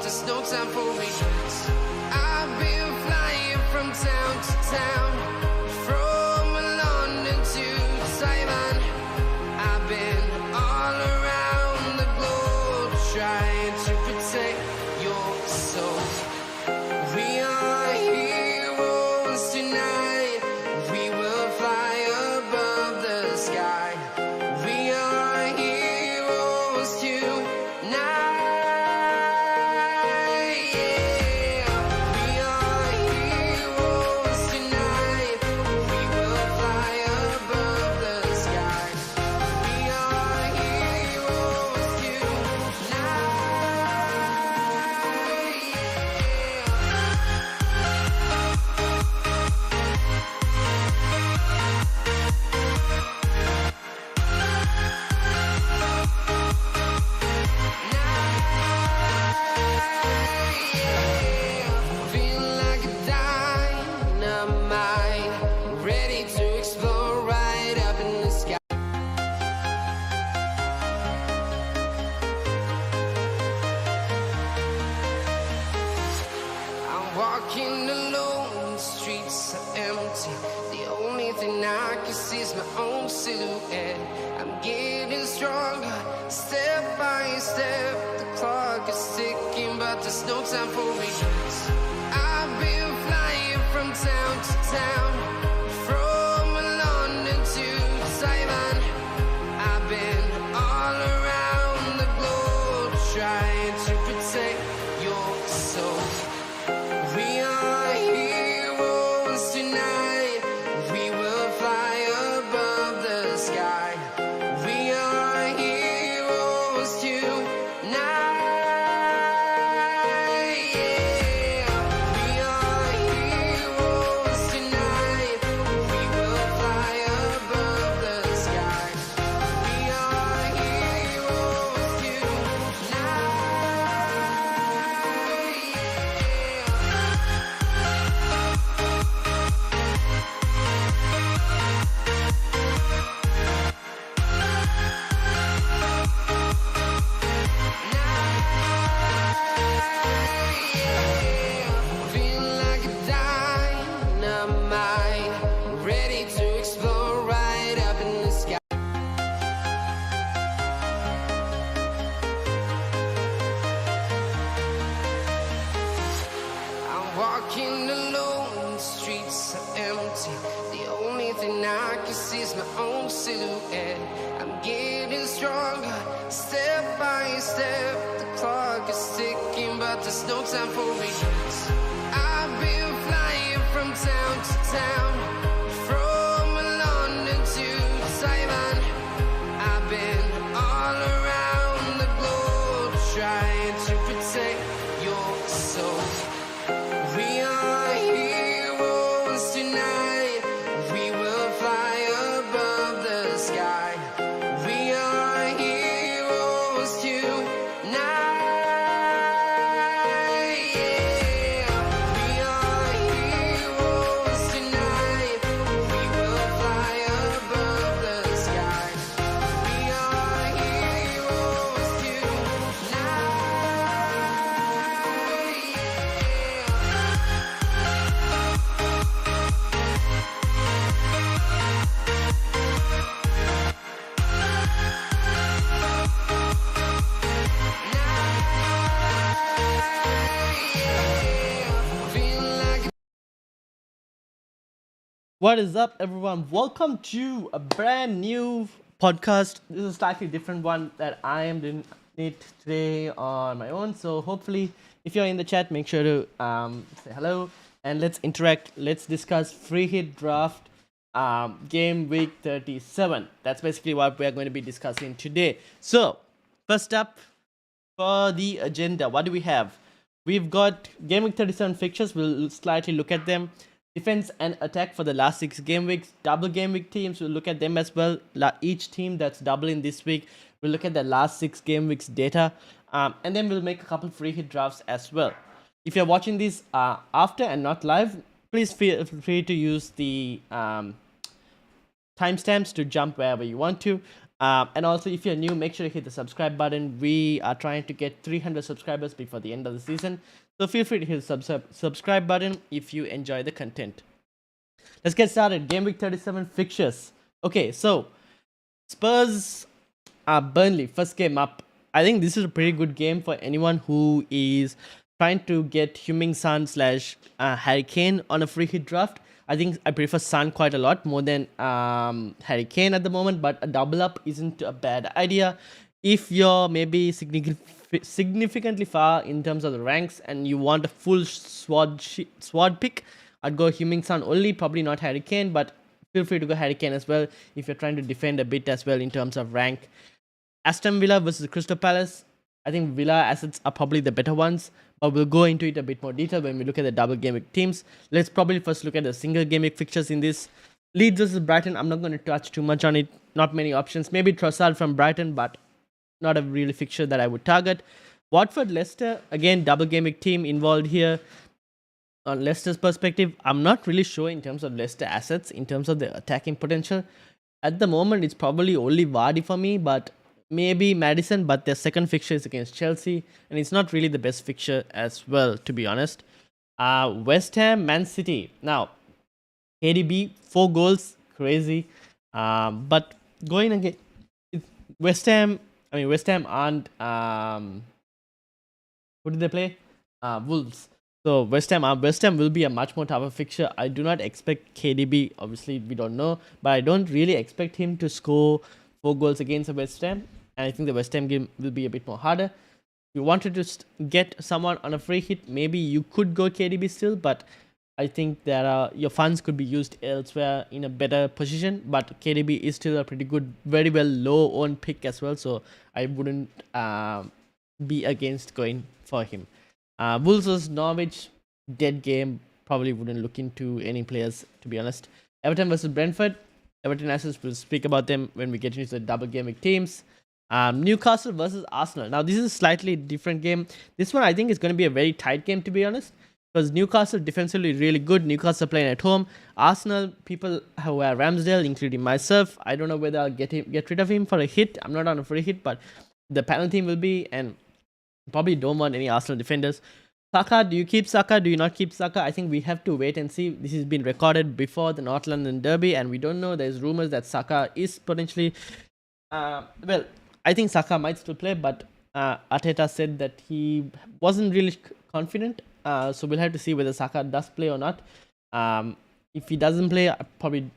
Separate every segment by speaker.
Speaker 1: there's no time for regrets. I've been flying from town to town, from London to Taiwan. I've been all around the globe trying to protect your soul. We are heroes tonight. We will fly above the sky. We are heroes tonight. Yeah. We are heroes tonight. We will fly above the sky. We are heroes tonight. Feel like a dynamite, ready to explore right up in the sky. I'm walking alone, the streets are empty. The only thing I can see is my own silhouette. I'm getting stronger, step by step. The clock is ticking, but there's no time for regrets. I've been flying from town to town, from London to Taiwan. I've been all around the globe trying to protect your soul. We are heroes tonight. We will fly above the sky. We are heroes tonight. Yeah. We are heroes tonight. We will fly above the sky. We are heroes tonight. Feel like a dynamite, ready to explore right up in the sky. I'm walking alone, the streets are empty. The only thing I can see is my own silhouette. I'm getting stronger, step by step. The clock is ticking, but there's no time for regrets. I've been flying from town to town, from London to Taiwan. I've been all around the globe trying to protect your soul. We are heroes tonight. We will fly above the sky. We are heroes tonight. Yeah. We are heroes tonight. We will fly above the sky. We are heroes tonight. Feel like
Speaker 2: What is up, everyone? Welcome to a brand new podcast. This is a slightly different one that I am doing it today on my own. So hopefully, if you're in the chat, make sure to say hello and let's interact. Let's discuss free hit draft game week 37. That's basically what we are going to be discussing today. So first up, for the agenda, what do we have? We've got game week 37 fixtures. We'll slightly look at them. Defense and attack for the last 6 game weeks. Double game week teams, we'll look at them as well. Each team that's doubling this week, we'll look at the last 6 game weeks data. And then we'll make a couple free hit drafts as well. If you're watching this after and not live, please feel free to use the timestamps to jump wherever you want to. And also, if you're new, make sure you hit the subscribe button. We are trying to get 300 subscribers before the end of the season. So feel free to hit the subscribe button if you enjoy the content. Let's get started. Game week 37 fixtures. Okay, so Spurs Burnley, first game up. I think this is a pretty good game for anyone who is trying to get Heung-min Son slash Harry Kane on a free hit draft. I think I prefer Son quite a lot more than Harry Kane at the moment, but a double up isn't a bad idea. If you're maybe significantly far in terms of the ranks and you want a full sword pick, I'd go Heung-min Son only, probably not Harry Kane, but feel free to go Harry Kane as well if you're trying to defend a bit as well in terms of rank. Aston Villa versus Crystal Palace. I think Villa assets are probably the better ones, but we'll go into it a bit more detail when we look at the double game week teams. Let's probably first look at the single game week fixtures in this. Leeds versus Brighton. I'm not going to touch too much on it. Not many options. Maybe Trossard from Brighton, but not a really fixture that I would target. Watford Leicester. Again, double game week team involved here. On Leicester's perspective, I'm not really sure in terms of Leicester assets, in terms of the attacking potential. At the moment, it's probably only Vardy for me, but maybe Maddison, but their second fixture is against Chelsea, and it's not really the best fixture as well, to be honest. West Ham, Man City. Now, KDB, 4 goals, crazy. But going again, West Ham aren't. Who did they play? Wolves. So West Ham will be a much more tougher fixture. I do not expect KDB. Obviously, we don't know, but I don't really expect him to score 4 goals against the West Ham. And I think the West Ham game will be a bit more harder. If you wanted to get someone on a free hit, maybe you could go KDB still, but I think that your funds could be used elsewhere in a better position. But KDB is still a pretty good, very well low-owned pick as well, so I wouldn't be against going for him. Wolves versus Norwich, dead game. Probably wouldn't look into any players, to be honest. Everton versus Brentford. Everton assets, we'll speak about them when we get into the double game week teams. Newcastle versus Arsenal. Now, this is a slightly different game. This one, I think, is going to be a very tight game, to be honest. Because Newcastle defensively really good. Newcastle playing at home. Arsenal, people who are Ramsdale, including myself, I don't know whether I'll get rid of him for a hit. I'm not on a free hit, but the penalty will be, and probably don't want any Arsenal defenders. Saka, do you keep Saka? Do you not keep Saka? I think we have to wait and see. This has been recorded before the North London Derby, and we don't know. There's rumors that Saka is potentially... well, I think Saka might still play, but Arteta said that he wasn't really confident. So we'll have to see whether Saka does play or not. If he doesn't play, I probably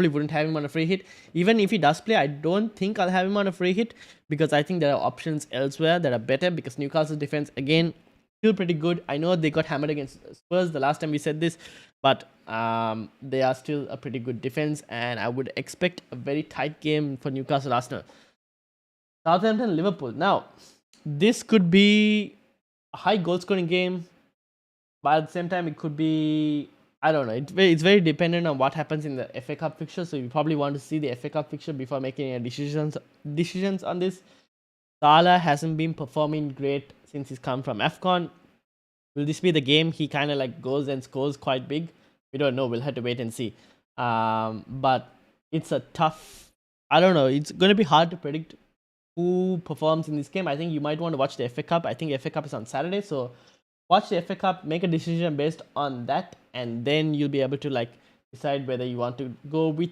Speaker 2: wouldn't have him on a free hit. Even if he does play, I don't think I'll have him on a free hit, because I think there are options elsewhere that are better, because Newcastle's defense, again, still pretty good. I know they got hammered against Spurs the last time we said this, but they are still a pretty good defense, and I would expect a very tight game for Newcastle Arsenal. Southampton Liverpool. Now, this could be a high goal scoring game, but at the same time, it could be... I don't know. It's very dependent on what happens in the FA Cup fixture. So you probably want to see the FA Cup fixture before making any decisions on this. Salah hasn't been performing great since he's come from AFCON. Will this be the game he kind of like goes and scores quite big? We don't know. We'll have to wait and see. But it's a tough... I don't know. It's going to be hard to predict who performs in this game. I think you might want to watch the FA Cup. I think FA Cup is on Saturday. So watch the FA Cup, make a decision based on that, and then you'll be able to like decide whether you want to go with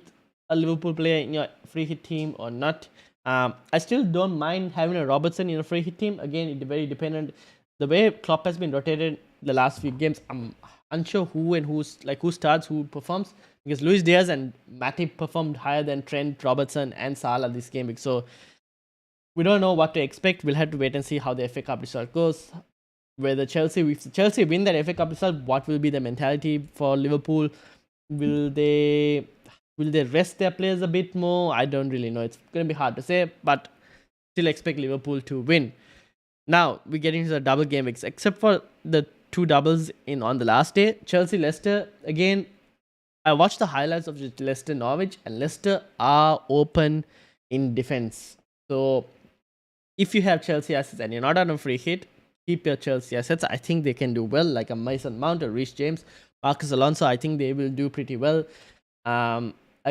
Speaker 2: a Liverpool player in your free hit team or not. I still don't mind having a Robertson in a free hit team. Again, it's very dependent. The way Klopp has been rotated the last few games, I'm unsure who starts, who performs, because Luis Diaz and Matip performed higher than Trent, Robertson, and Salah this game week. So we don't know what to expect. We'll have to wait and see how the FA Cup result goes. Whether if Chelsea win that FA Cup result, what will be the mentality for Liverpool? Will they rest their players a bit more? I don't really know. It's going to be hard to say, but still expect Liverpool to win. Now, we get into the double game weeks. Except for the 2 doubles on the last day, Chelsea-Leicester, again, I watched the highlights of Leicester-Norwich, and Leicester are open in defense. So, if you have Chelsea assets and you're not on a free hit, keep your Chelsea assets. I think they can do well, like a Mason Mount or Reece James, Marcus Alonso. I think they will do pretty well.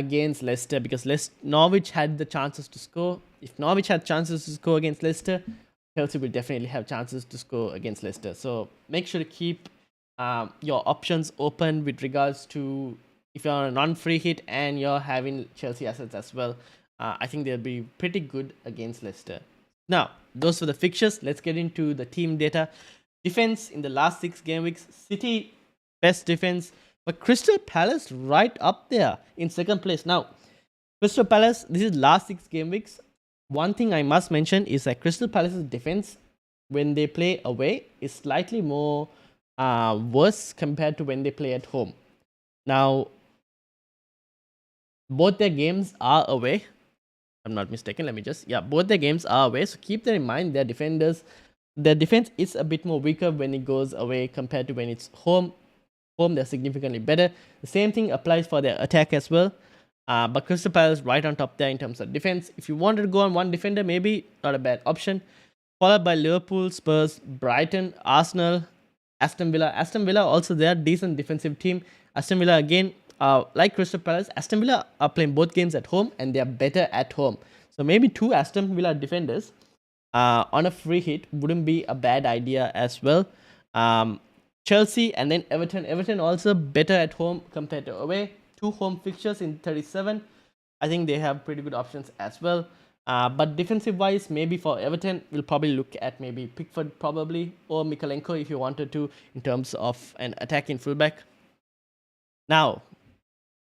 Speaker 2: against Leicester, because Norwich had the chances to score. If Norwich had chances to score against Leicester, Chelsea will definitely have chances to score against Leicester. So make sure to keep your options open with regards to if you're on a non-free hit and you're having Chelsea assets as well. I think they'll be pretty good against Leicester. Now, those were the fixtures. Let's get into the team data. Defense in the last 6 game weeks. City, best defense. But Crystal Palace right up there in second place. Now, Crystal Palace, this is last 6 game weeks. One thing I must mention is that Crystal Palace's defense, when they play away, is slightly more worse compared to when they play at home. Now, both their games are away. If I'm not mistaken. Both their games are away. So keep that in mind. Their defense is a bit more weaker when it goes away compared to when it's home. Home, they're significantly better. The same thing applies for their attack as well. But Crystal Palace right on top there in terms of defense. If you wanted to go on one defender, maybe not a bad option. Followed by Liverpool, Spurs, Brighton, Arsenal, Aston Villa. Aston Villa also they're a decent defensive team. Aston Villa again, like Crystal Palace, Aston Villa are playing both games at home and they are better at home. So maybe 2 Aston Villa defenders on a free hit wouldn't be a bad idea as well. Chelsea and then Everton. Everton also better at home compared to away. 2 home fixtures in 37. I think they have pretty good options as well. But defensive wise, maybe for Everton, we'll probably look at maybe Pickford probably or Mikalenko if you wanted to in terms of an attacking fullback. Now,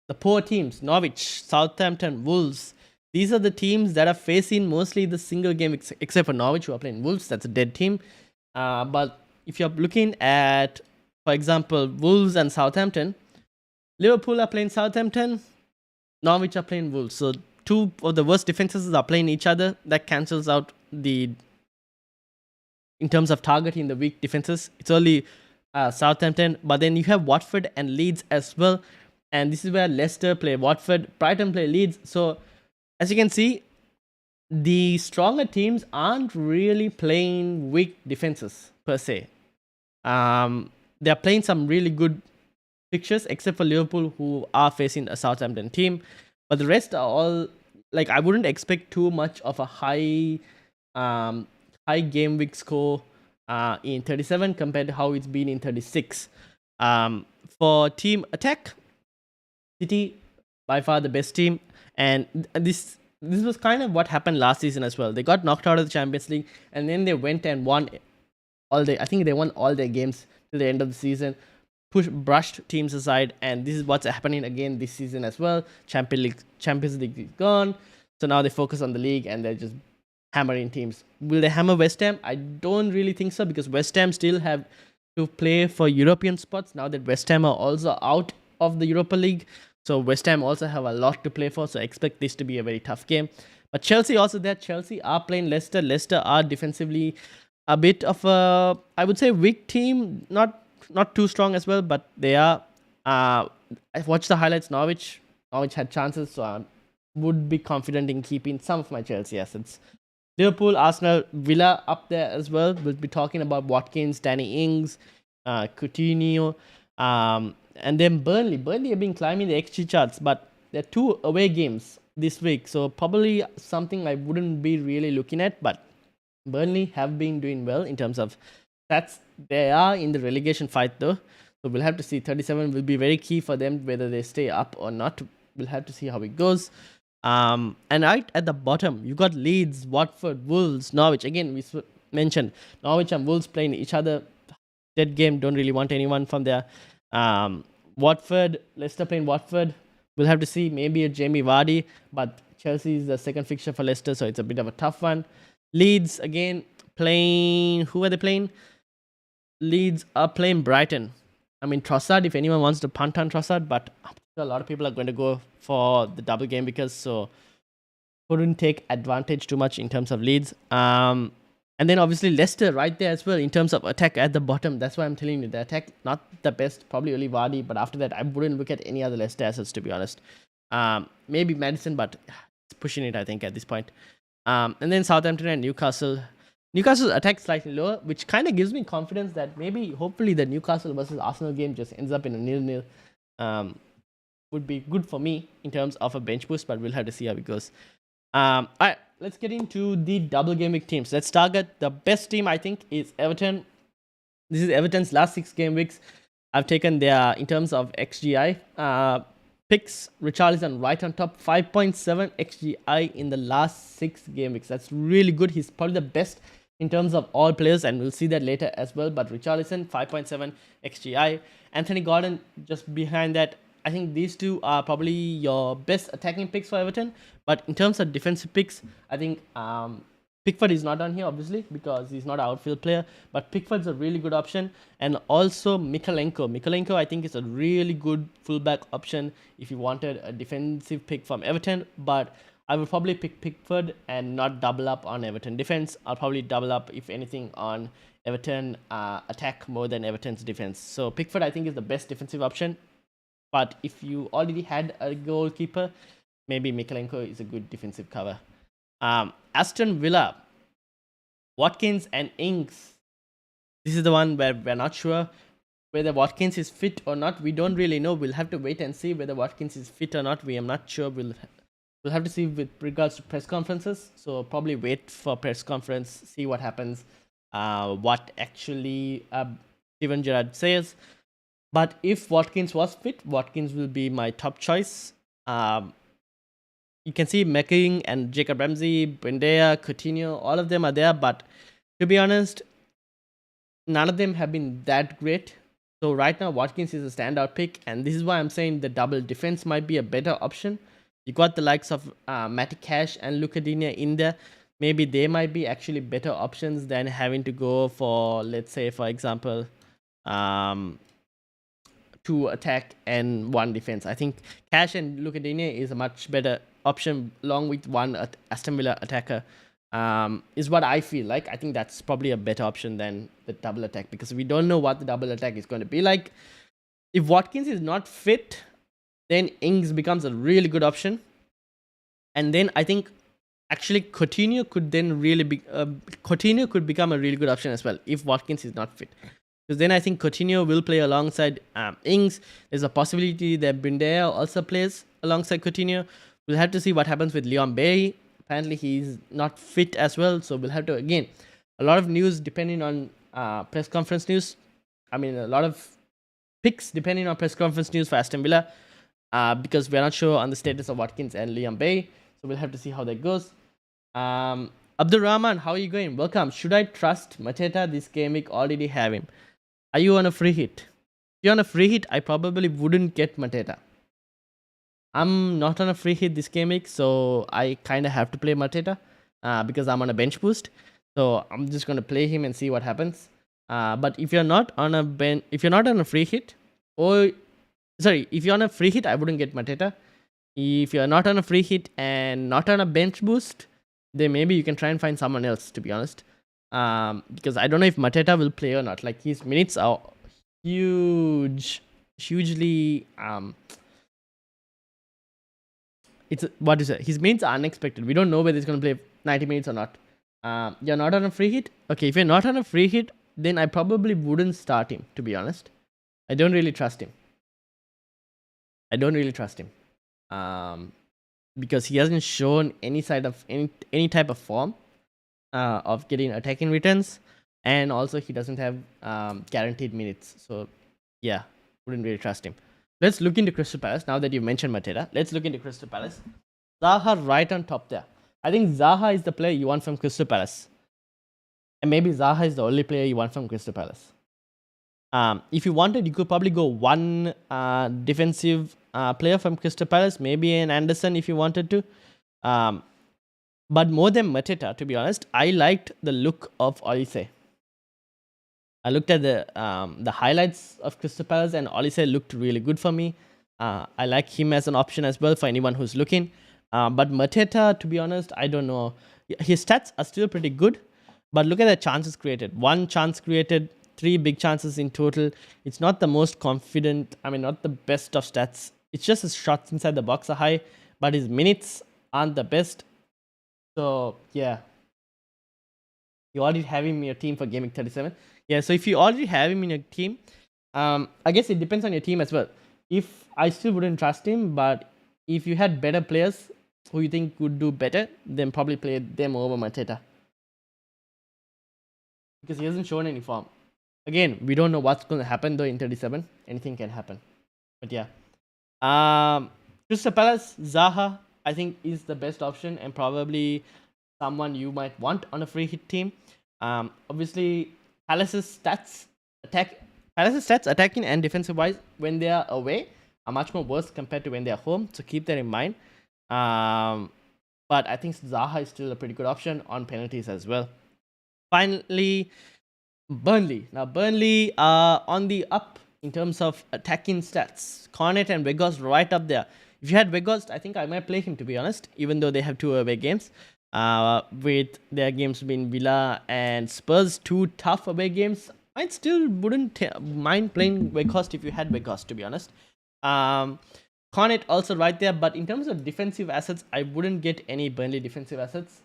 Speaker 2: the poor teams, Norwich, Southampton, Wolves. These are the teams that are facing mostly the single game, except for Norwich who are playing Wolves. That's a dead team. But if you're looking at, for example, Wolves and Southampton, Liverpool are playing Southampton, Norwich are playing Wolves. So 2 of the worst defenses are playing each other. That cancels out in terms of targeting the weak defenses. It's only Southampton, but then you have Watford and Leeds as well. And this is where Leicester play Watford, Brighton play Leeds. So as you can see, the stronger teams aren't really playing weak defenses per se. They're playing some really good fixtures, except for Liverpool, who are facing a Southampton team. But the rest are all, like, I wouldn't expect too much of a high game week score in 37 compared to how it's been in 36. For team attack, City by far the best team, and this was kind of what happened last season as well. They got knocked out of the Champions League, and then they went and won I think they won all their games till the end of the season. Brushed teams aside, and this is what's happening again this season as well. Champions League is gone, so now they focus on the league and they're just hammering teams. Will they hammer West Ham? I don't really think so, because West Ham still have to play for European spots now that West Ham are also out of the Europa League. So West Ham also have a lot to play for, so I expect this to be a very tough game. But Chelsea also there. Chelsea are playing Leicester. Leicester are defensively a bit of a, I would say, weak team. Not too strong as well, but they are. I watched the highlights. Norwich had chances, so I would be confident in keeping some of my Chelsea assets. Liverpool, Arsenal, Villa up there as well. We'll be talking about Watkins, Danny Ings, Coutinho, and then Burnley. Burnley have been climbing the XG charts, but there are 2 away games this week, so probably something I wouldn't be really looking at. But Burnley have been doing well in terms of stats. They are in the relegation fight though, so we'll have to see. 37 will be very key for them, whether they stay up or not. We'll have to see how it goes. And right at the bottom, you got Leeds, Watford, Wolves, Norwich. Again, we mentioned Norwich and Wolves playing each other. Dead game. Don't really want anyone from there. Watford, Leicester playing Watford. We'll have to see. Maybe a Jamie Vardy, but Chelsea is the second fixture for Leicester, so it's a bit of a tough one. Leeds again playing. Who are they playing? Leeds are playing Brighton. I mean, Trossard, if anyone wants to punt on Trossard, but a lot of people are going to go for the double game because so couldn't take advantage too much in terms of Leeds. And then obviously Leicester right there as well in terms of attack at the bottom. That's why I'm telling you, the attack not the best, probably only Vardy, but after that I wouldn't look at any other Leicester assets, to be honest. Maybe Madison, but it's pushing it I think at this point. And then Southampton and Newcastle. Newcastle's attack slightly lower, which kind of gives me confidence that maybe, hopefully, the Newcastle versus Arsenal game just ends up in a 0-0. would be good for me in terms of a bench boost, but we'll have to see how it goes. All right, let's get into the double game week teams. Let's target the best team, I think, is Everton. This is Everton's last 6 game weeks. I've taken their, in terms of XGI, picks. Richarlison right on top, 5.7 XGI in the last 6 game weeks. That's really good. He's probably the best in terms of all players, and we'll see that later as well. But Richarlison, 5.7 XGI. Anthony Gordon just behind that. I think these two are probably your best attacking picks for Everton. But in terms of defensive picks, I think Pickford is not on here, obviously, because he's not an outfield player. But Pickford's a really good option. And also Mykolenko. Mykolenko, I think, is a really good fullback option if you wanted a defensive pick from Everton. But I would probably pick Pickford and not double up on Everton defense. I'll probably double up, if anything, on Everton attack more than Everton's defense. So Pickford, I think, is the best defensive option. But if you already had a goalkeeper, maybe Mykolenko is a good defensive cover. Aston Villa, Watkins and Ings. This is the one where we're not sure whether Watkins is fit or not. We don't really know. We'll have to wait and see whether Watkins is fit or not. We are not sure. We'll have to see with regards to press conferences. So probably wait for press conference, see what happens, what actually Steven Gerrard says. But if Watkins was fit, Watkins will be my top choice. You can see Mecking and Jacob Ramsey, Buendia, Coutinho, all of them are there. But to be honest, none of them have been that great. So right now, Watkins is a standout pick. And this is why I'm saying the double defense might be a better option. You got the likes of Matty Cash and Luca Digne in there. Maybe they might be actually better options than having to go for, let's say, for example, 2 attack and 1 defense. I think Cash and Luca Digne is a much better option along with 1 Aston Villa attacker, is what I feel like. I think that's probably a better option than the double attack, because we don't know what the double attack is going to be like. If Watkins is not fit, then Ings becomes a really good option. And then I think actually Coutinho could then really be Coutinho could become a really good option as well if Watkins is not fit. Because then I think Coutinho will play alongside Ings. There's a possibility that Buendia also plays alongside Coutinho. We'll have to see what happens with Leon Bailey. Apparently he's not fit as well. So we'll have to, again, a lot of news depending on press conference news. I mean, a lot of picks depending on press conference news for Aston Villa. Because we're not sure on the status of Watkins and Leon Bailey. So we'll have to see how that goes. Abdul Rahman, how are you going? Welcome. Should I trust Mateta this game week? Already have him. Are you on a free hit? If you're on a free hit, I probably wouldn't get Mateta. I'm not on a free hit this game week, so I kind of have to play Mateta because I'm on a bench boost. So I'm just going to play him and see what happens. But if you're not on a free hit, if you're on a free hit, I wouldn't get Mateta. If you're not on a free hit and not on a bench boost, then maybe you can try and find someone else, to be honest. Because I don't know if Mateta will play or not. Like, his minutes are hugely his minutes are unexpected. We don't know whether he's going to play 90 minutes or not. You're not on a free hit? Okay, if you're not on a free hit, then I probably wouldn't start him, to be honest. I don't really trust him. Because he hasn't shown any type of form of getting attacking returns, and also he doesn't have guaranteed minutes. So yeah, wouldn't really trust him. Let's look into Crystal Palace. Now that you mentioned Mateta, let's look into Crystal Palace. Zaha right on top there. I think Zaha is the player you want from Crystal Palace. And maybe Zaha is the only player you want from Crystal Palace. If you wanted, you could probably go 1 defensive player from Crystal Palace, maybe an Anderson if you wanted to. But more than Mateta, to be honest, I liked the look of Olise. I looked at the highlights of Crystal Palace, and Olise looked really good for me. I like him as an option as well for anyone who's looking. But Mateta, to be honest, I don't know. His stats are still pretty good, but look at the chances created. 1 chance created, 3 big chances in total. It's not the most confident, not the best of stats. It's just his shots inside the box are high, but his minutes aren't the best. So, yeah. You already have him in your team for Gameweek 37. Yeah, so if you already have him in your team, I guess it depends on your team as well. if I still wouldn't trust him, but if you had better players who you think would do better, then probably play them over Mateta. Because he hasn't shown any form. Again, we don't know what's going to happen though in 37. Anything can happen. But yeah. Crystal Palace, Zaha, I think is the best option and probably someone you might want on a free hit team. Obviously, Palace's stats attacking and defensive wise when they are away are much more worse compared to when they are home. So keep that in mind. But I think Zaha is still a pretty good option on penalties as well. Finally, Burnley. Now Burnley are on the up in terms of attacking stats. Cornet and Weghorst right up there. If you had Weghorst, I think I might play him, to be honest, even though they have 2 away games. With their games being Villa and Spurs, 2 tough away games, I still wouldn't mind playing Weghorst if you had Weghorst, to be honest. Cornet also right there, but in terms of defensive assets, I wouldn't get any Burnley defensive assets.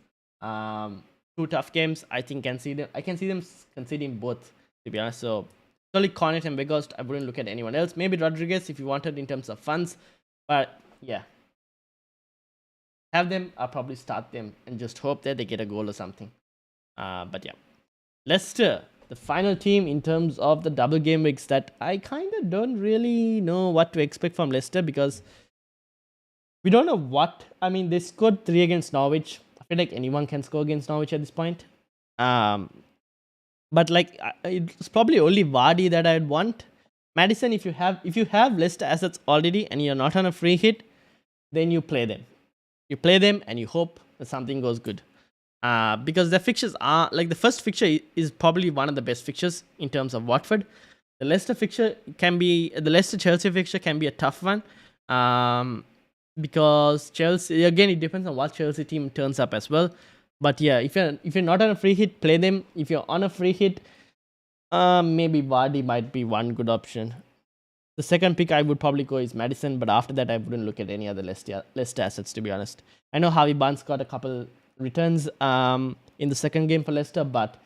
Speaker 2: 2 tough games, I think I can see them conceding both, to be honest. So only Cornet and Weghorst, I wouldn't look at anyone else. Maybe Rodriguez if you wanted in terms of funds, but yeah. Have them, I'll probably start them and just hope that they get a goal or something. But yeah. Leicester, the final team in terms of the double game weeks that I kind of don't really know what to expect from Leicester because we don't know what. I mean, they scored 3 against Norwich. I feel like anyone can score against Norwich at this point. But like, it's probably only Vardy that I'd want. Maddison, if you have Leicester assets already and you're not on a free hit, then you play them. You play them and you hope that something goes good. Because the fixtures are like the first fixture is probably one of the best fixtures in terms of Watford. The Leicester Chelsea fixture can be a tough one. Because Chelsea, again, it depends on what Chelsea team turns up as well. But yeah, if you're not on a free hit, play them. If you're on a free hit, maybe Vardy might be one good option. The second pick I would probably go is Maddison, but after that I wouldn't look at any other Leicester assets, to be honest. I know Harvey Barnes got a couple returns in the second game for Leicester, but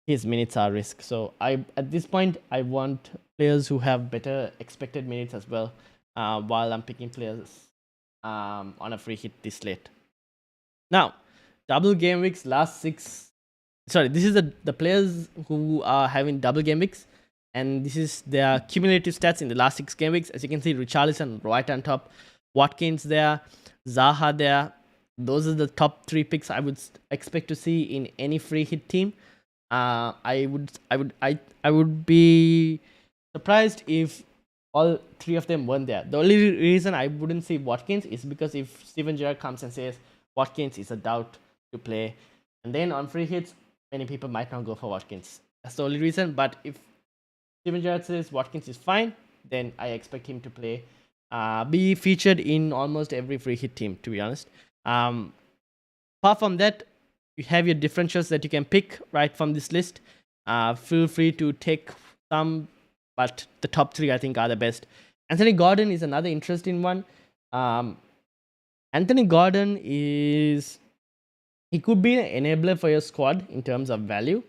Speaker 2: his minutes are risk. So at this point I want players who have better expected minutes as well, while I'm picking players on a free hit this late. Now, double game weeks last 6. Sorry, this is the players who are having double game weeks. And this is their cumulative stats in the last 6 game weeks. As you can see, Richarlison right on top, Watkins there, Zaha there. Those are the top 3 picks I would expect to see in any free hit team. I would be surprised if all 3 of them weren't there. The only reason I wouldn't see Watkins is because if Steven Gerrard comes and says Watkins is a doubt to play, and then on free hits, many people might not go for Watkins. That's the only reason. But if Steven Gerrard says Watkins is fine, then I expect him to play, be featured in almost every free hit team, to be honest. Apart from that, you have your differentials that you can pick right from this list. Feel free to take some, but the top 3 I think are the best. Anthony Gordon is another interesting one. Anthony Gordon he could be an enabler for your squad in terms of value.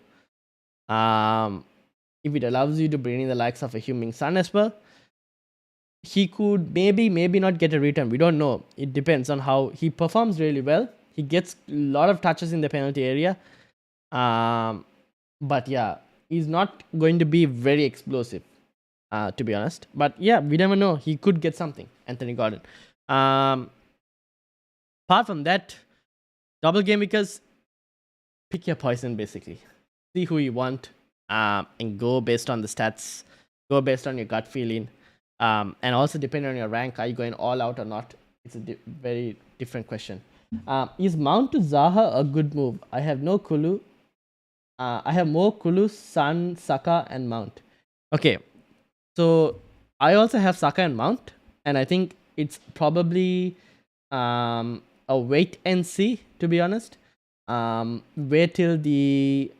Speaker 2: If it allows you to bring in the likes of a Heung-min Son as well, he could maybe not get a return. We don't know. It depends on how he performs really well. He gets a lot of touches in the penalty area. But yeah, he's not going to be very explosive, to be honest. But yeah, we never know. He could get something, Anthony Gordon. Apart from that, double game weekers, pick your poison basically. See who you want. And go based on the stats, go based on your gut feeling, and also depending on your rank, are you going all out or not? It's a very different question. Is Mount to Zaha a good move? I have no clue. I have more Kulu, Son, Saka, and Mount. Okay, so I also have Saka and Mount, and I think it's probably a wait and see, to be honest. Wait till the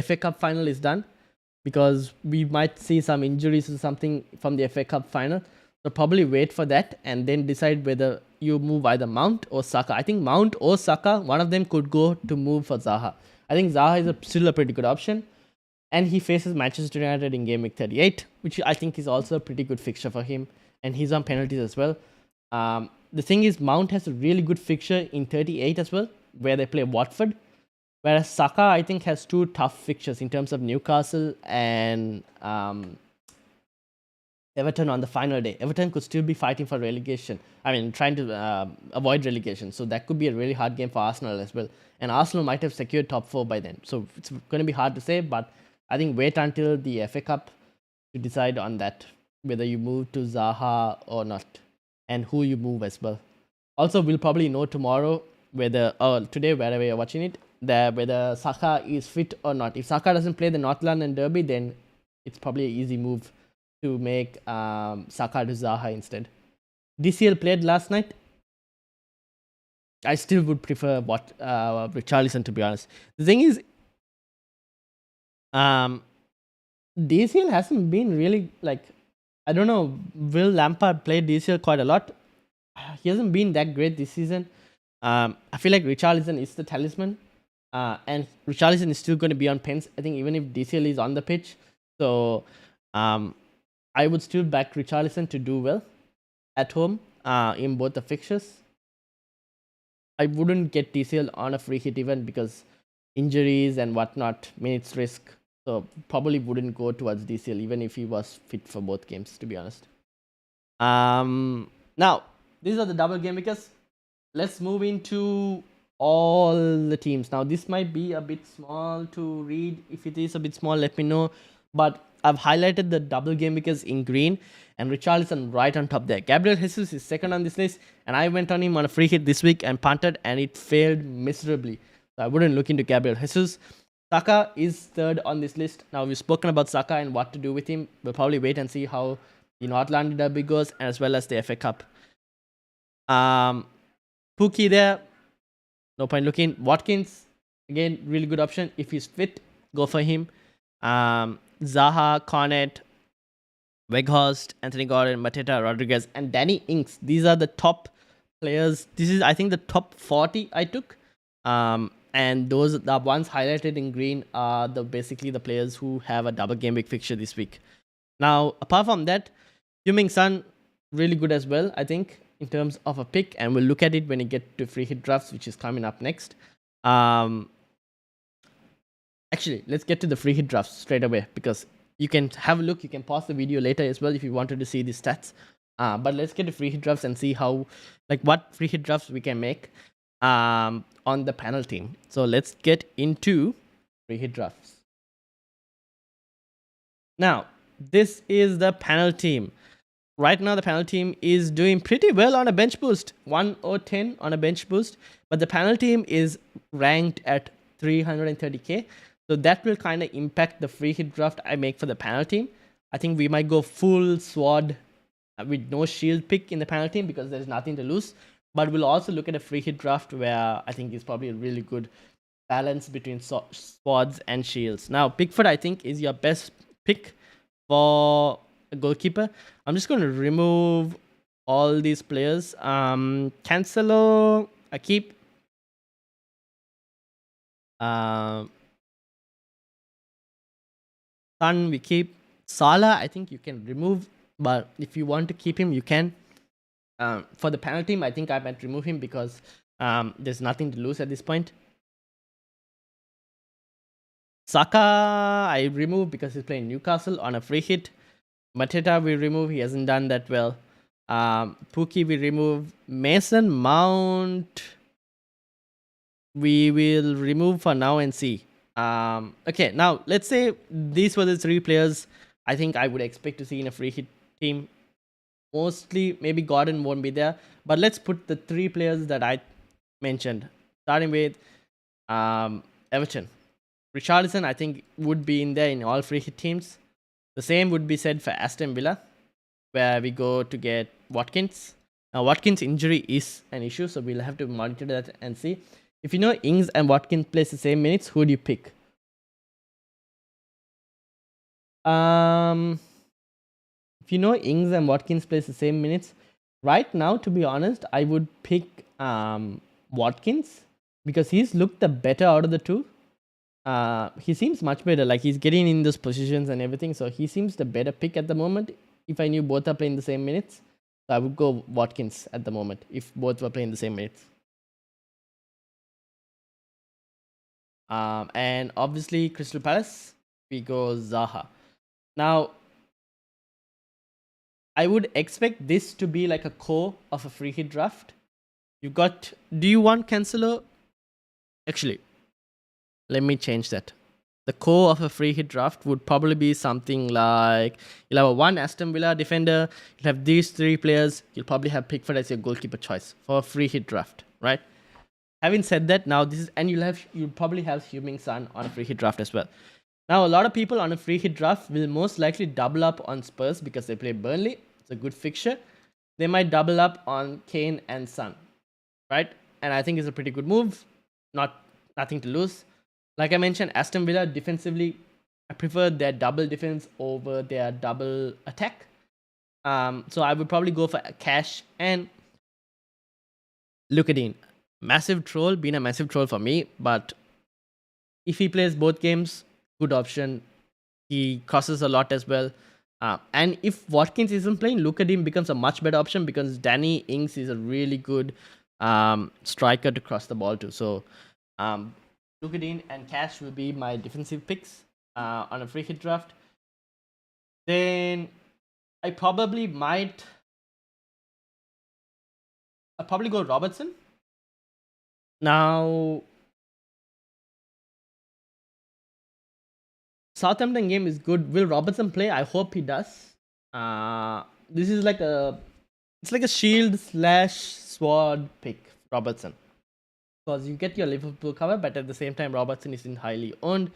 Speaker 2: FA Cup final is done, because we might see some injuries or something from the FA Cup final. So probably wait for that and then decide whether you move either Mount or Saka. I think Mount or Saka, one of them could go to move for Zaha. I think Zaha is still a pretty good option. And he faces Manchester United in Gameweek 38, which I think is also a pretty good fixture for him. And he's on penalties as well. The thing is, Mount has a really good fixture in 38 as well, where they play Watford. Whereas Saka, I think, has two tough fixtures in terms of Newcastle and Everton on the final day. Everton could still be fighting for relegation. I mean, trying to avoid relegation. So that could be a really hard game for Arsenal as well. And Arsenal might have secured top 4 by then. So it's going to be hard to say, but I think wait until the FA Cup to decide on that, whether you move to Zaha or not, and who you move as well. Also, we'll probably know tomorrow whether, or today, wherever you're watching it, that whether Saka is fit or not. If Saka doesn't play the North London Derby, then it's probably an easy move to make Saka to Zaha instead. DCL played last night. I still would prefer Richarlison, to be honest. The thing is, DCL hasn't been really like, I don't know, Will Lampard played DCL quite a lot. He hasn't been that great this season. I feel like Richarlison is the talisman. And Richarlison is still going to be on pens, I think, even if DCL is on the pitch. So I would still back Richarlison to do well at home in both the fixtures. I wouldn't get DCL on a free hit even because injuries and whatnot, minutes risk. So probably wouldn't go towards DCL even if he was fit for both games, to be honest. Now, these are the double game weekers. Let's move into all the teams. Now, this might be a bit small to read. If it is a bit small, let me know. But I've highlighted the double game weekers in green and Richarlison right on top there. Gabriel Jesus is second on this list, and I went on him on a free hit this week and punted, and it failed miserably. So I wouldn't look into Gabriel Jesus. Saka is third on this list. Now, we've spoken about Saka and what to do with him. We'll probably wait and see how the North London Derby goes, as well as the FA Cup. Pookie there, no point looking. Watkins, again, really good option. If he's fit, go for him. Zaha, Cornet, Weghorst, Anthony Gordon, Mateta, Rodriguez, and Danny Ings. These are the top players. This is, I think, the top 40 I took. And those, the ones highlighted in green, are basically the players who have a double game week fixture this week. Now, apart from that, Heung-min Son, really good as well, I think, in terms of a pick. And we'll look at it when we get to free hit drafts, which is coming up next. Actually, let's get to the free hit drafts straight away, because you can have a look. You can pause the video later as well if you wanted to see the stats. But let's get to free hit drafts and see how, like, what free hit drafts we can make on the panel team. So let's get into free hit drafts. Now, this is the panel team. Right now, the panel team is doing pretty well on a bench boost. 1/10 on a bench boost. But the panel team is ranked at 330k. So that will kind of impact the free hit draft I make for the panel team. I think we might go full sword with no shield pick in the panel team because there's nothing to lose. But we'll also look at a free hit draft where I think is probably a really good balance between swords and shields. Now, Pickford, I think, is your best pick for a goalkeeper. I'm just going to remove all these players. Cancelo, I keep. Son, we keep. Salah, I think you can remove, but if you want to keep him, you can. For the panel team, I think I might remove him because there's nothing to lose at this point. Saka, I remove because he's playing Newcastle on a free hit. Mateta, we remove. He hasn't done that well. Pookie, we remove. Mason Mount, we will remove for now and see. Okay, now let's say these were the three players I think I would expect to see in a free hit team. Mostly, maybe Gordon won't be there, but let's put the three players that I mentioned, starting with Everton. Richarlison, I think, would be in there in all free hit teams. The same would be said for Aston Villa, where we go to get Watkins. Now, Watkins' injury is an issue, so we'll have to monitor that and see. If you know Ings and Watkins plays the same minutes, who do you pick? If you know Ings and Watkins plays the same minutes, right now, to be honest, I would pick Watkins because he's looked the better out of the two. He seems much better. Like he's getting in those positions and everything. So he seems the better pick at the moment. If I knew both are playing the same minutes, so I would go Watkins at the moment if both were playing the same minutes. And obviously Crystal Palace, we go Zaha. Now, I would expect this to be like a core of a free hit draft. You got. Do you want Cancelo? Actually, let me change that. The core of a free hit draft would probably be something like you'll have a one Aston Villa defender, you'll have these three players, you'll probably have Pickford as your goalkeeper choice for a free hit draft, right? Having said that, now this is, and you'll probably have Heung-min Son on a free hit draft as well. Now a lot of people on a free hit draft will most likely double up on Spurs because they play Burnley. It's a good fixture. They might double up on Kane and Son, right? And I think it's a pretty good move. Nothing to lose. Like I mentioned, Aston Villa defensively, I prefer their double defense over their double attack. So I would probably go for Cash and Lucadine. Massive troll, been a massive troll for me, but if he plays both games, good option. He crosses a lot as well. And if Watkins isn't playing, Lucadine becomes a much better option because Danny Ings is a really good striker to cross the ball to. So Lucadine and Cash will be my defensive picks on a free hit draft. Then I probably I'll probably go Robertson. Now, Southampton game is good. Will Robertson play? I hope he does. This is like it's like a shield / sword pick, Robertson. Because you get your Liverpool cover, but at the same time, Robertson isn't highly owned.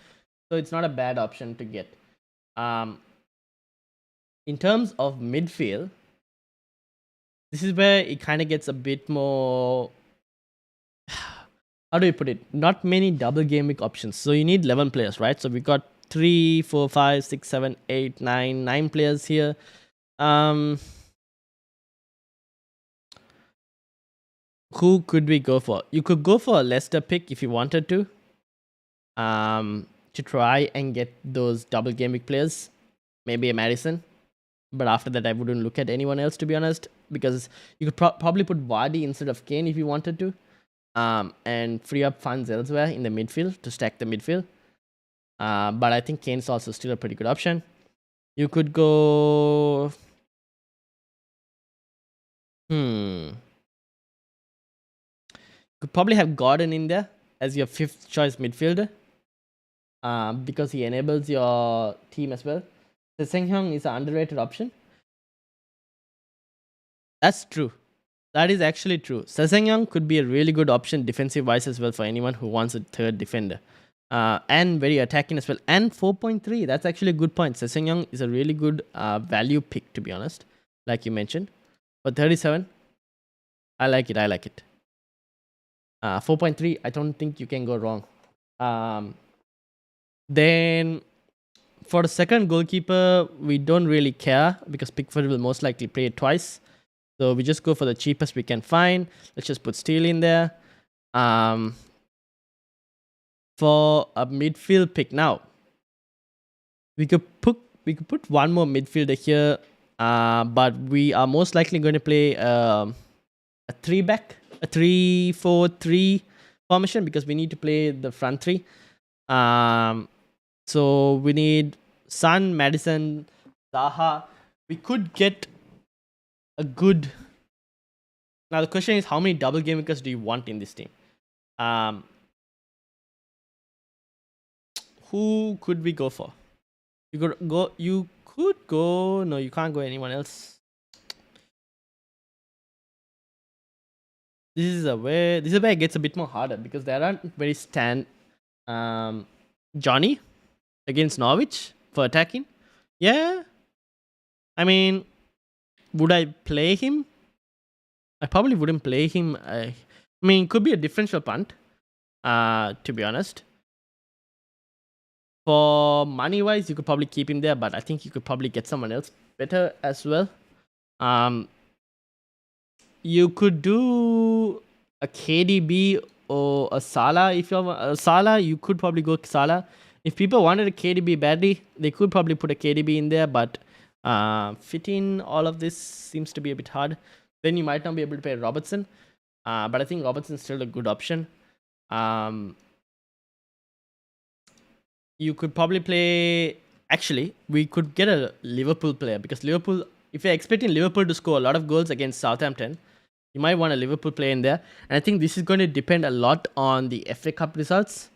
Speaker 2: So it's not a bad option to get. In terms of midfield, this is where it kind of gets a bit more. How do you put it? Not many double game week options. So you need 11 players, right? So we got 3, 4, 5, 6, 7, 8, 9 players here. Who could we go for? You could go for a Leicester pick if you wanted to try and get those double game week players. Maybe a Madison. But after that, I wouldn't look at anyone else, to be honest, because you could probably put Vardy instead of Kane if you wanted to, and free up funds elsewhere in the midfield to stack the midfield. But I think Kane's also still a pretty good option. You could go. You could probably have Gordon in there as your 5th choice midfielder, because he enables your team as well. Sessegnon is an underrated option. That's true. That is actually true. Sessegnon could be a really good option defensive wise as well for anyone who wants a third defender. And very attacking as well. And 4.3, that's actually a good point. Sessegnon is a really good value pick, to be honest, like you mentioned. But 37, I like it. 4.3, I don't think you can go wrong. Then for the second goalkeeper, we don't really care because Pickford will most likely play it twice. So we just go for the cheapest we can find. Let's just put Steele in there. For a midfield pick now, we could put one more midfielder here, but we are most likely going to play a 3-4-3 formation because we need to play the front three. So we need Son, Madison, Zaha. We could get a good. Now the question is, how many double game weekers do you want in this team? Who could we go for? You could go. No, you can't go anyone else. This is where it gets a bit more harder because there aren't very Johnny against Norwich for attacking. Yeah. I mean, would I play him? I probably wouldn't play him. I mean, it could be a differential punt, to be honest. For money-wise, you could probably keep him there, but I think you could probably get someone else better as well. You could do a KDB or a Salah. If you're a Salah, you could probably go Salah. If people wanted a KDB badly, they could probably put a KDB in there, but fitting all of this seems to be a bit hard. Then you might not be able to pay Robertson, but I think Robertson's still a good option. You could probably play. Actually, we could get a Liverpool player because Liverpool. If you're expecting Liverpool to score a lot of goals against Southampton, you might want a Liverpool player in there. And I think this is going to depend a lot on the FA Cup results.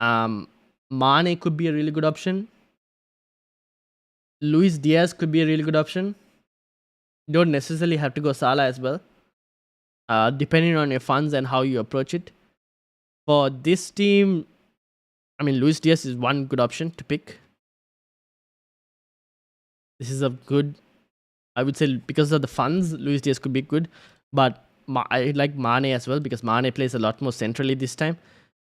Speaker 2: Mane could be a really good option. Luis Diaz could be a really good option. You don't necessarily have to go Salah as well. Depending on your funds and how you approach it. For this team, I mean, Luis Diaz is one good option to pick. This is a good, I would say, because of the funds, Luis Diaz could be good. But I like Mane as well because Mane plays a lot more centrally this time.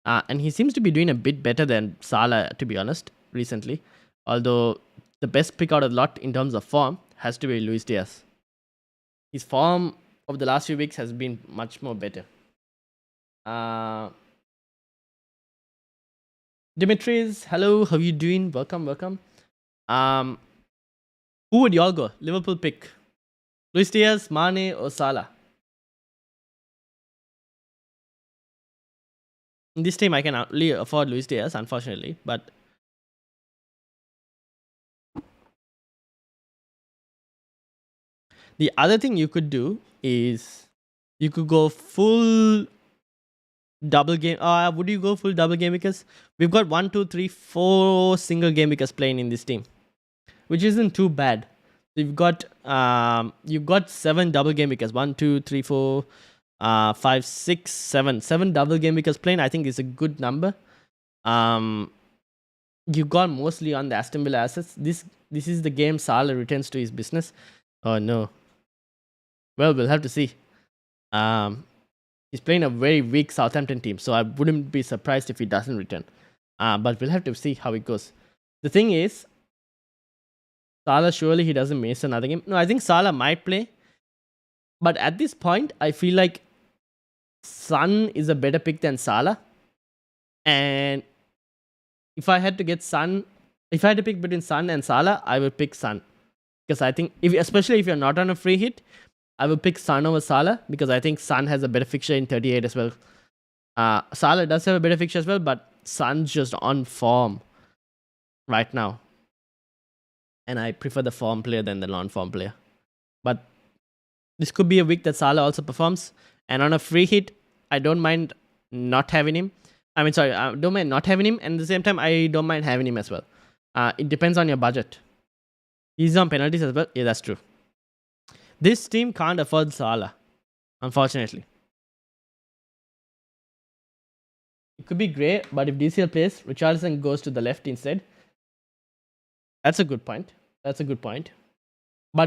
Speaker 2: And he seems to be doing a bit better than Salah, to be honest, recently. Although the best pick out of the lot in terms of form has to be Luis Diaz. His form of the last few weeks has been much more better. Dimitris, hello, how you doing? Welcome. Who would y'all go? Liverpool pick. Luis Diaz, Mane, or Salah? In this team, I can only afford Luis Diaz, unfortunately, but the other thing you could do is you could go full double game. Would you go full double game weekers? We've got 1, 2, 3, 4 single game weekers playing in this team, which isn't too bad. You've got 7 double game weekers. 1, 2, 3, 4, 5, 6, 7. 7 double game weekers playing. I think is a good number. You got mostly on the Aston Villa assets. This is the game Salah returns to his business. Oh no. Well, we'll have to see. He's playing a very weak Southampton team, so I wouldn't be surprised if he doesn't return. But we'll have to see how it goes. The thing is, Salah, surely he doesn't miss another game. No, I think Salah might play. But at this point, I feel like Son is a better pick than Salah. And if I had to pick between Son and Salah, I would pick Son. Because I think, especially if you're not on a free hit, I will pick Son over Salah because I think Son has a better fixture in 38 as well. Salah does have a better fixture as well, but Son's just on form right now. And I prefer the form player than the non-form player. But this could be a week that Salah also performs. And on a free hit, I don't mind not having him. I don't mind not having him. And at the same time, I don't mind having him as well. It depends on your budget. He's on penalties as well. Yeah, that's true. This team can't afford Salah, unfortunately. It could be great, but if DCL plays, Richarlison goes to the left instead. That's a good point. But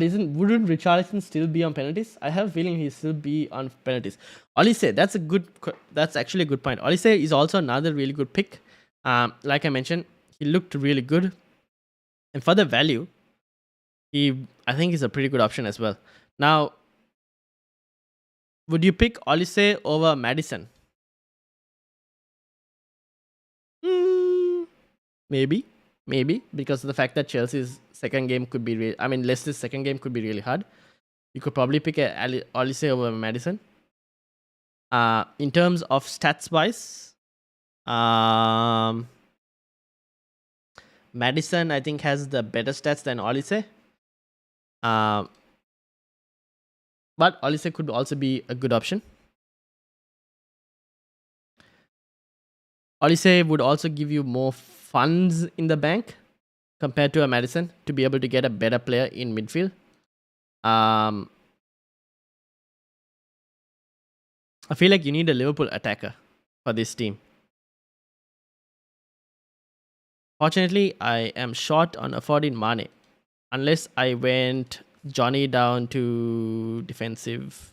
Speaker 2: wouldn't Richarlison still be on penalties? I have a feeling he'll still be on penalties. Olise, that's actually a good point. Olise is also another really good pick. Like I mentioned, he looked really good. And for the value, I think he's a pretty good option as well. Now, would you pick Olise over Maddison? Maybe, because of the fact that Chelsea's second game could be Leicester's second game could be really hard. You could probably pick Olise over Maddison. In terms of stats wise, Maddison I think has the better stats than Olise. But Olise could also be a good option. Olise would also give you more funds in the bank compared to a Maddison to be able to get a better player in midfield. I feel like you need a Liverpool attacker for this team. Fortunately, I am short on affording Mane. Unless I went Johnny down to defensive.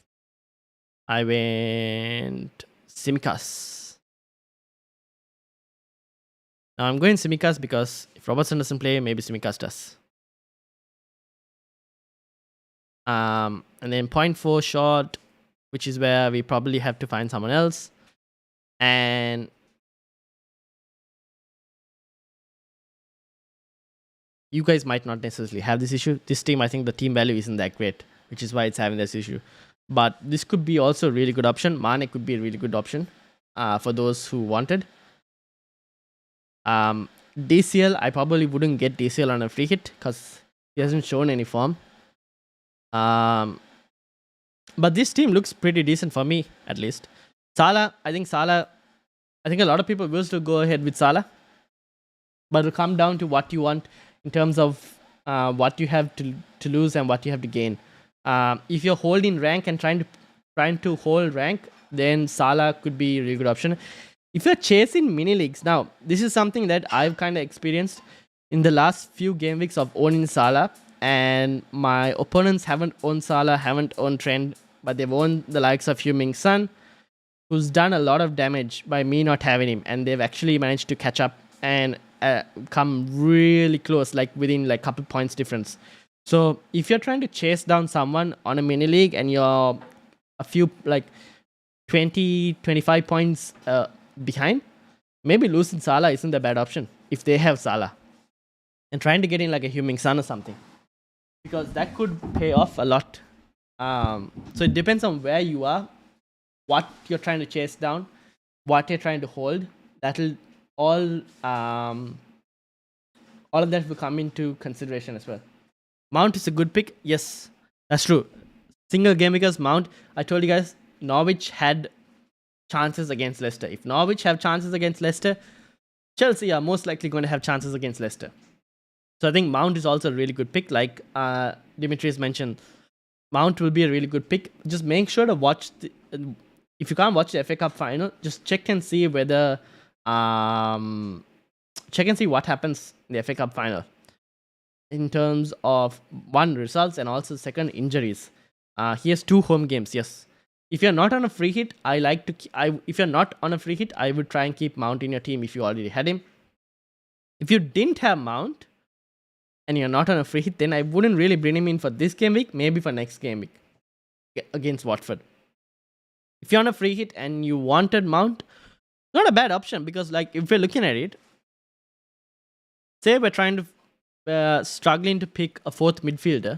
Speaker 2: I went Simicas. Now I'm going Simicas because if Robertson doesn't play, maybe Simicas does. And then 0.4 short, which is where we probably have to find someone else. And you guys might not necessarily have this issue. This team, I think the team value isn't that great, which is why it's having this issue. But this could be also a really good option. Mane could be a really good option for those who wanted. DCL, I probably wouldn't get DCL on a free hit because he hasn't shown any form. But this team looks pretty decent for me, at least. Salah, I think a lot of people will still go ahead with Salah. But it'll come down to what you want in terms of what you have to lose and what you have to gain. If you're holding rank and trying to hold rank, then Salah could be a really good option. If you're chasing mini leagues, now this is something that I've kind of experienced in the last few game weeks of owning Salah, and my opponents haven't owned Salah, haven't owned Trent, but they've owned the likes of Heung-min Son, who's done a lot of damage by me not having him, and they've actually managed to catch up and come really close, like within like couple points difference. So if you're trying to chase down someone on a mini league and you're a few like 20-25 points behind, maybe losing Salah isn't a bad option if they have Salah, and trying to get in like a Heung-min Son or something, because that could pay off a lot. So it depends on where you are, what you're trying to chase down, what you're trying to hold. That'll all of that will come into consideration as well. Mount is a good pick. Yes, that's true. Single game because Mount, I told you guys, Norwich had chances against Leicester. If Norwich have chances against Leicester, Chelsea are most likely going to have chances against Leicester. So I think Mount is also a really good pick. Like Dimitri's mentioned, Mount will be a really good pick. Just make sure to watch if you can't watch the FA Cup final, just check and see whether check and see what happens in the FA Cup final in terms of one, results, and also second, injuries. He has 2 home games. Yes, if you're not on a free hit, if you're not on a free hit, I would try and keep Mount in your team if you already had him. If you didn't have Mount and you're not on a free hit, then I wouldn't really bring him in for this game week. Maybe for next game week against Watford. If you're on a free hit and you wanted Mount, not a bad option, because like if we're looking at it, say we're trying to struggling to pick a 4th midfielder.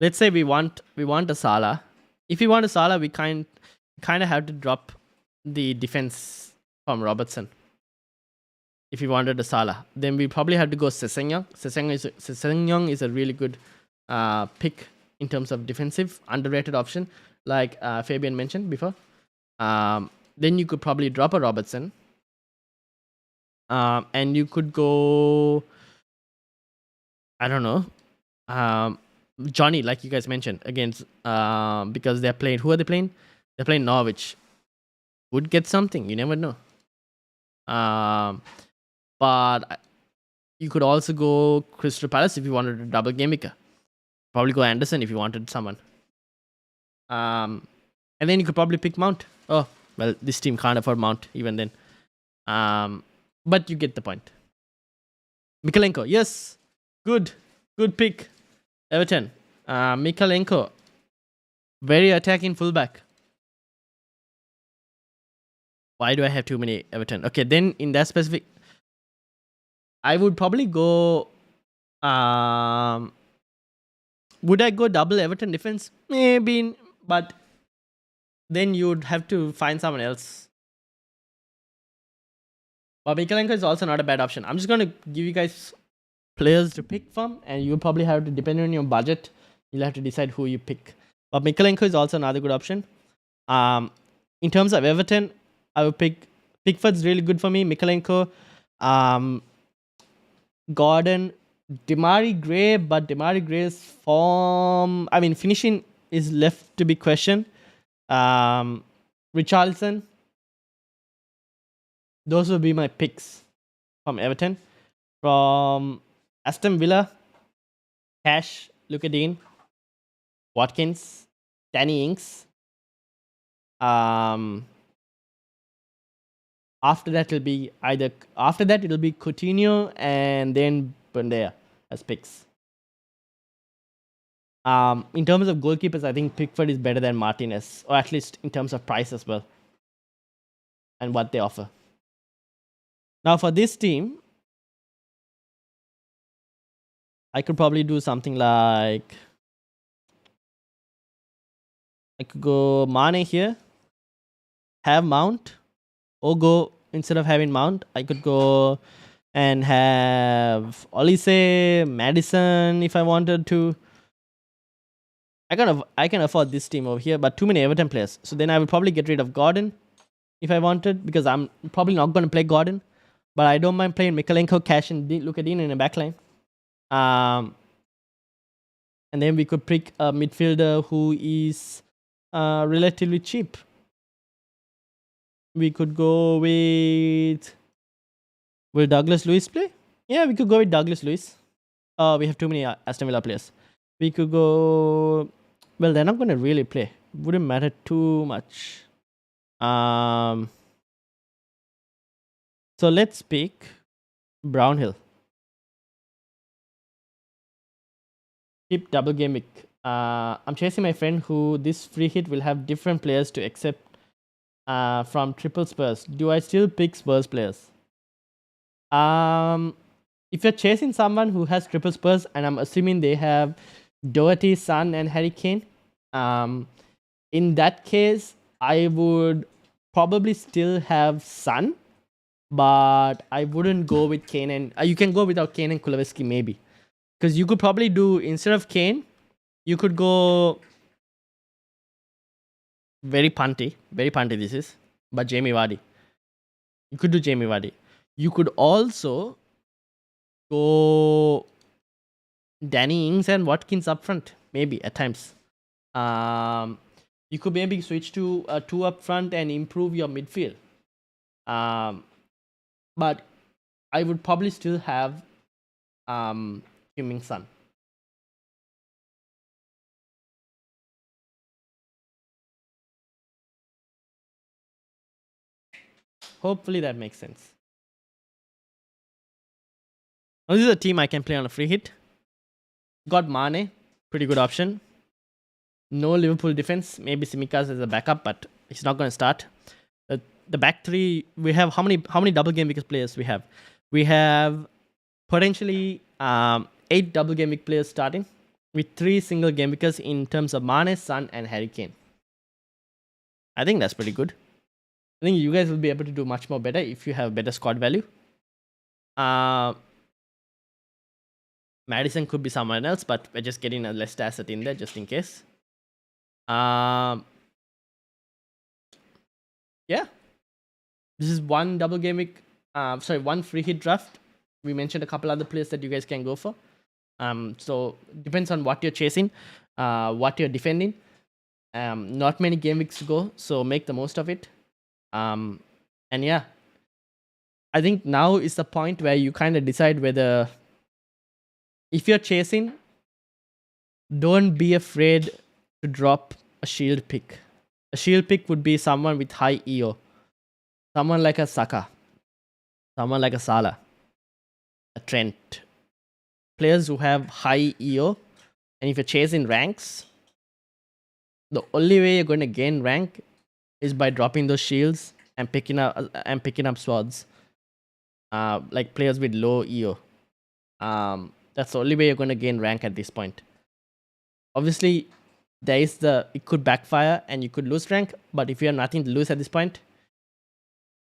Speaker 2: Let's say we want a Salah. If we want a Salah, we kind of have to drop the defense from Robertson. If we wanted a Salah, then we probably have to go Sessegnon. Sessegnon is a really good pick in terms of defensive, underrated option, like Fabian mentioned before. Then you could probably drop a Robertson. And you could go, I don't know, Johnny, like you guys mentioned, against because they're playing. Who are they playing? They're playing Norwich. Would get something. You never know. But you could also go Crystal Palace if you wanted a double game maker. Probably go Anderson if you wanted someone. And then you could probably pick Mount. Oh, well, this team can't afford Mount even then. But you get the point. Mikalenko, yes. Good pick. Everton. Mikalenko. Very attacking fullback. Why do I have too many Everton? Okay, then in that specific, I would probably go. Would I go double Everton defense? Maybe, but then you'd have to find someone else. But Mikalenko is also not a bad option. I'm just going to give you guys players to pick from, and you'll probably have to, depending on your budget, you'll have to decide who you pick. But Mikalenko is also another good option. In terms of Everton, I would pick Pickford's really good for me. Mikalenko, Gordon, Demarai Gray, but Demarai Gray's form, finishing is left to be questioned. Richarlison. Those would be my picks from Everton. From Aston Villa, Cash, Luka Dean, Watkins, Danny Ings. After that it'll be Coutinho and then Bundea as picks. In terms of goalkeepers, I think Pickford is better than Martinez, or at least in terms of price as well. and what they offer. Now for this team, I could probably do something like I could go Mane here, have Mount, or go instead of having Mount, I could go and have Olise, Madison if I wanted to. I can afford this team over here, but too many Everton players. So then I would probably get rid of Gordon if I wanted, because I'm probably not going to play Gordon. But I don't mind playing Mikalenko, Cash, and Lukadin in a backline. And then we could pick a midfielder who is relatively cheap. We could go with... Will Douglas Luiz play? Yeah, we could go with Douglas Luiz. We have too many Aston Villa players. We could go... Well, they're not going to really play. Wouldn't matter too much. So let's pick Brownhill. Keep double game week. I'm chasing my friend who this free hit will have different players to accept from triple Spurs. Do I still pick Spurs players? If you're chasing someone who has triple Spurs, and I'm assuming they have Doherty, Son, and Harry Kane, in that case, I would probably still have Son, but I wouldn't go with Kane. And you can go without Kane and Kulusevski maybe, because you could probably do, instead of Kane, you could go very punty this is, but Jamie Vardy. You could do Jamie Vardy. You could also go Danny Ings and Watkins up front, maybe at times. You could maybe switch to 2 up front and improve your midfield. But I would probably still have Heung-min Son. Hopefully that makes sense. Now this is a team I can play on a free hit. Got Mane, pretty good option. No Liverpool defense. Maybe Tsimikas as a backup, but he's not going to start. The back three, we have how many double game week players we have? We have potentially 8 double game week players starting with 3 single game weekers in terms of Mane, Son, and Harry Kane. I think that's pretty good. I think you guys will be able to do much more better if you have better squad value. Madison could be someone else, but we're just getting a Leicester asset in there just in case. Yeah. This is one double game week. One free hit draft. We mentioned a couple other players that you guys can go for. So depends on what you're chasing, what you're defending. Not many game weeks to go, so make the most of it. And yeah, I think now is the point where you kind of decide whether, if you're chasing, don't be afraid to drop a shield pick. A shield pick would be someone with high EO. Someone like a Saka. Someone like a Salah. A Trent. Players who have high EO. And if you're chasing ranks, the only way you're going to gain rank is by dropping those shields and picking up swords. Like players with low EO. That's the only way you're going to gain rank at this point. Obviously, it could backfire and you could lose rank, but if you have nothing to lose at this point,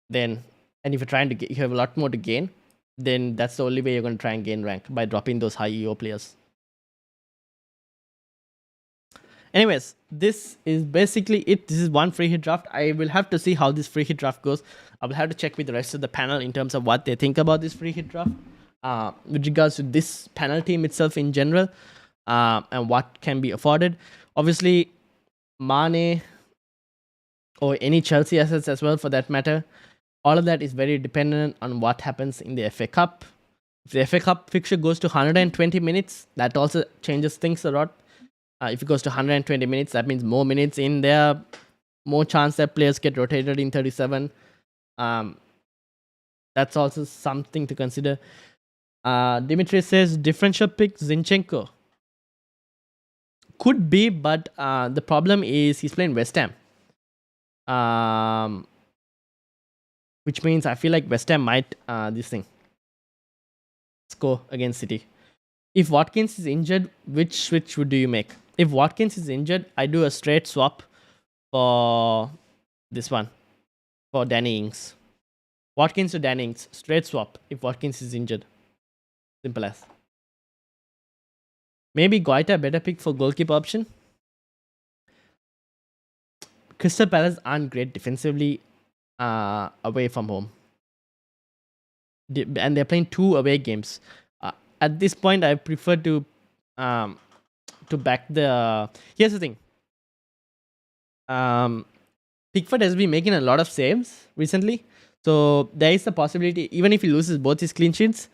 Speaker 2: then, and if you're trying to you have a lot more to gain, then that's the only way you're going to try and gain rank, by dropping those high EO players. Anyways, this is basically it. This is one free hit draft. I will have to see how this free hit draft goes. I will have to check with the rest of the panel in terms of what they think about this free hit draft, with regards to this panel team itself in general, and what can be afforded. Obviously, Mane or any Chelsea assets as well, for that matter, all of that is very dependent on what happens in the FA Cup. If the FA Cup fixture goes to 120 minutes, that also changes things a lot. If it goes to 120 minutes, that means more minutes in there, more chance that players get rotated in 37. That's also something to consider. Dimitri says differential pick Zinchenko. Could be, but the problem is he's playing West Ham. which means I feel like West Ham might score against City. If Watkins is injured, which switch do you make? If Watkins is injured, I do a straight swap for this one, for Danny Ings. Watkins to Danny Ings, straight swap if Watkins is injured. Simple as. Maybe Guaita better pick for goalkeeper option. Crystal Palace aren't great defensively away from home. And they're playing 2 away games. At this point, I prefer to back the... Here's the thing. Pickford has been making a lot of saves recently. So there is a possibility, even if he loses both his clean sheets,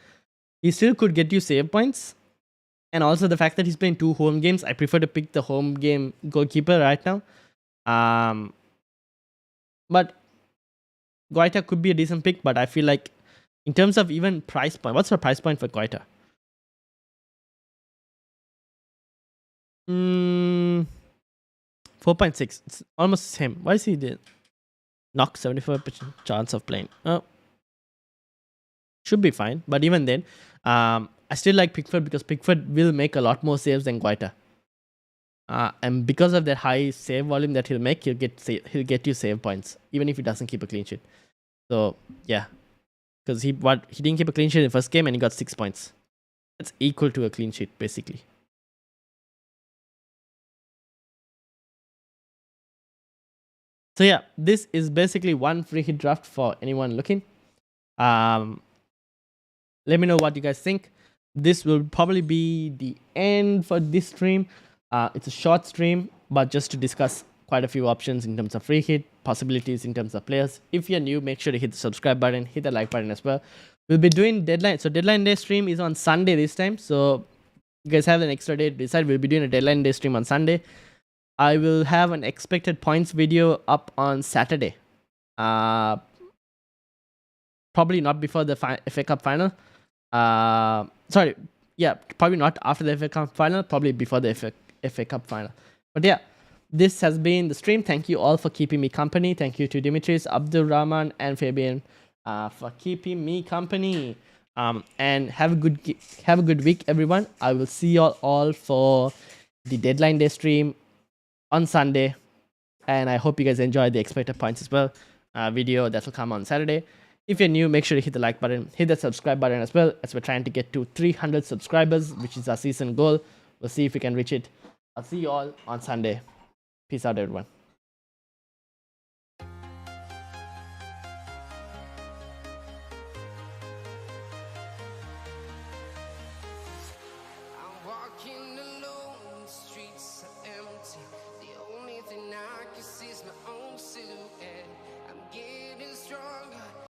Speaker 2: he still could get you save points. And also the fact that he's playing 2 home games, I prefer to pick the home game goalkeeper right now. But Guaita could be a decent pick, but I feel like in terms of even price point, what's the price point for Guaita? 4.6. It's almost the same. Why is he did knock 74% chance of playing? Should be fine. But even then, I still like Pickford because Pickford will make a lot more saves than Guaita. And because of that high save volume that he'll make, he'll get you save points, even if he doesn't keep a clean sheet. So yeah, because he didn't keep a clean sheet in the first game and he got 6 points. That's equal to a clean sheet basically. So yeah, this is basically one free hit draft for anyone looking. Let me know what you guys think. This will probably be the end for this stream. It's a short stream, but just to discuss quite a few options in terms of free hit, possibilities in terms of players. If you're new, make sure to hit the subscribe button, hit the like button as well. We'll be doing deadline. So deadline day stream is on Sunday this time. So you guys have an extra day to decide. We'll be doing a deadline day stream on Sunday. I will have an expected points video up on Saturday. Probably not before the FA Cup final. Sorry, yeah, probably not after the FA Cup final. Probably before the FA Cup final. But yeah, this has been the stream. Thank you all for keeping me company. Thank you to Dimitris, Abdul Rahman, and Fabian for keeping me company. And have a good week, everyone. I will see you all for the deadline day stream on Sunday, and I hope you guys enjoy the expected points as well video that will come on Saturday. If you're new, make sure to hit the like button, hit the subscribe button as well, as we're trying to get to 300 subscribers, which is our season goal. We'll see if we can reach it. I'll see you all on Sunday. Peace out, everyone.